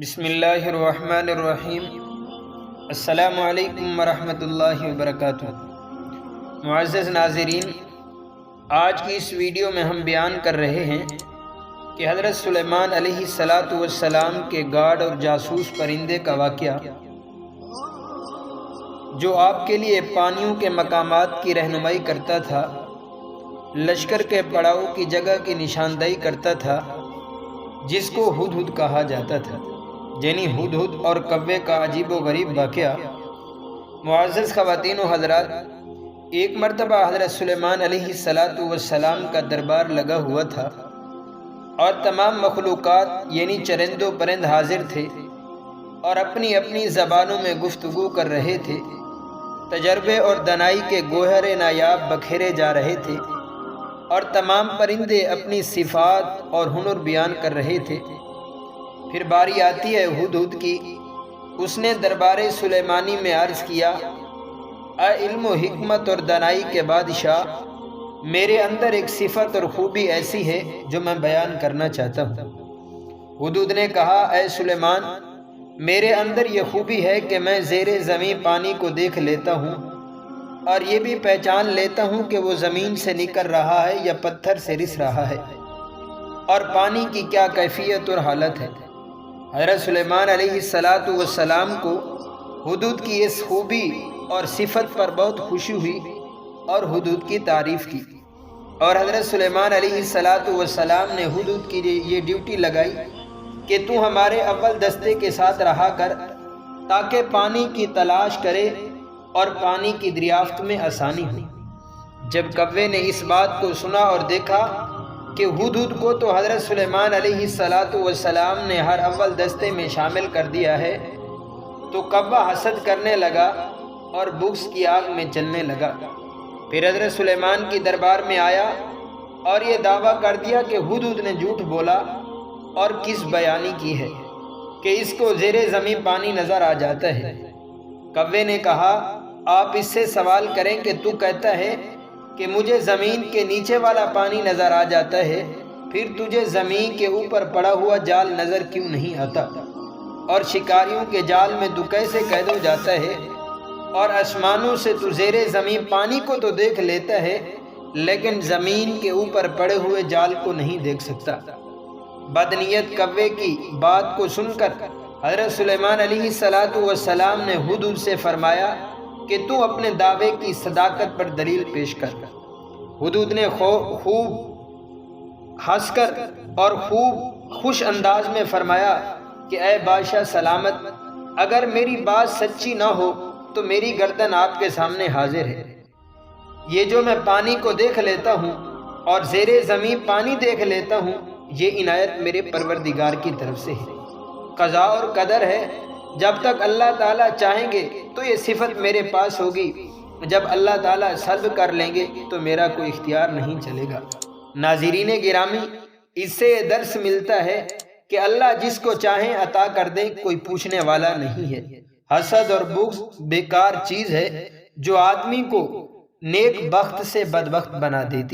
بسم اللہ الرحمن الرحیم۔ السلام علیکم ورحمۃ اللہ وبرکاتہ۔ معزز ناظرین، آج کی اس ویڈیو میں ہم بیان کر رہے ہیں کہ حضرت سلیمان علیہ السلام کے گارڈ اور جاسوس پرندے کا واقعہ، جو آپ کے لیے پانیوں کے مقامات کی رہنمائی کرتا تھا، لشکر کے پڑاؤ کی جگہ کی نشاندہی کرتا تھا، جس کو ہدہد کہا جاتا تھا، یعنی ہدہد اور کوے کا عجیب و غریب واقعہ۔ معزز خواتین و حضرات، ایک مرتبہ حضرت سلیمان علیہ السلام کا دربار لگا ہوا تھا اور تمام مخلوقات یعنی چرند و پرند حاضر تھے اور اپنی اپنی زبانوں میں گفتگو کر رہے تھے۔ تجربے اور دانائی کے گوہر نایاب بکھیرے جا رہے تھے اور تمام پرندے اپنی صفات اور ہنر بیان کر رہے تھے۔ پھر باری آتی ہے ہدہد کی۔ اس نے دربار سلیمانی میں عرض کیا، اے علم و حکمت اور دانائی کے بادشاہ، میرے اندر ایک صفت اور خوبی ایسی ہے جو میں بیان کرنا چاہتا ہوں۔ ہدہد نے کہا، اے سلیمان، میرے اندر یہ خوبی ہے کہ میں زیر زمین پانی کو دیکھ لیتا ہوں اور یہ بھی پہچان لیتا ہوں کہ وہ زمین سے نکل رہا ہے یا پتھر سے رس رہا ہے، اور پانی کی کیا کیفیت اور حالت ہے۔ حضرت سلیمان علیہ السلام کو ہدہد کی اس خوبی اور صفت پر بہت خوشی ہوئی اور ہدہد کی تعریف کی، اور حضرت سلیمان علیہ السلام نے ہدہد کی یہ ڈیوٹی لگائی کہ تو ہمارے اول دستے کے ساتھ رہا کر تاکہ پانی کی تلاش کرے اور پانی کی دریافت میں آسانی ہو۔ جب کوے نے اس بات کو سنا اور دیکھا کہ ہدہد کو تو حضرت سلیمان علیہ السلام نے ہر اول دستے میں شامل کر دیا ہے، تو کوہ حسد کرنے لگا اور بغض کی آگ میں جلنے لگا۔ پھر حضرت سلیمان کی دربار میں آیا اور یہ دعویٰ کر دیا کہ ہدہد نے جھوٹ بولا اور کس بیانی کی ہے کہ اس کو زیر زمین پانی نظر آ جاتا ہے۔ کوے نے کہا، آپ اس سے سوال کریں کہ تو کہتا ہے کہ مجھے زمین کے نیچے والا پانی نظر آ جاتا ہے، پھر تجھے زمین کے اوپر پڑا ہوا جال نظر کیوں نہیں آتا، اور شکاریوں کے جال میں تو کیسے قید ہو جاتا ہے، اور آسمانوں سے تو زیر زمین پانی کو تو دیکھ لیتا ہے لیکن زمین کے اوپر پڑے ہوئے جال کو نہیں دیکھ سکتا۔ بدنیت کوے کی بات کو سن کر حضرت سلیمان علیہ السلام نے ہدہد سے فرمایا کہ تو اپنے دعوے کی صداقت پر دلیل پیش کر۔ ہدہد نے خوب ہنس کر اور خوب خوش انداز میں فرمایا کہ اے بادشاہ سلامت، اگر میری بات سچی نہ ہو تو میری گردن آپ کے سامنے حاضر ہے۔ یہ جو میں پانی کو دیکھ لیتا ہوں اور زیر زمین پانی دیکھ لیتا ہوں، یہ عنایت میرے پروردگار کی طرف سے ہے، قضاء اور قدر ہے۔ جب تک اللہ تعالیٰ چاہیں گے تو یہ صفت میرے پاس ہوگی، جب اللہ تعالیٰ سلب کر لیں گے تو میرا کوئی اختیار نہیں چلے گا۔ ناظرین گرامی، اس سے یہ درس ملتا ہے کہ اللہ جس کو چاہیں عطا کر دیں، کوئی پوچھنے والا نہیں ہے۔ حسد اور بغض بیکار چیز ہے جو آدمی کو نیک بخت سے بدبخت بنا دیتی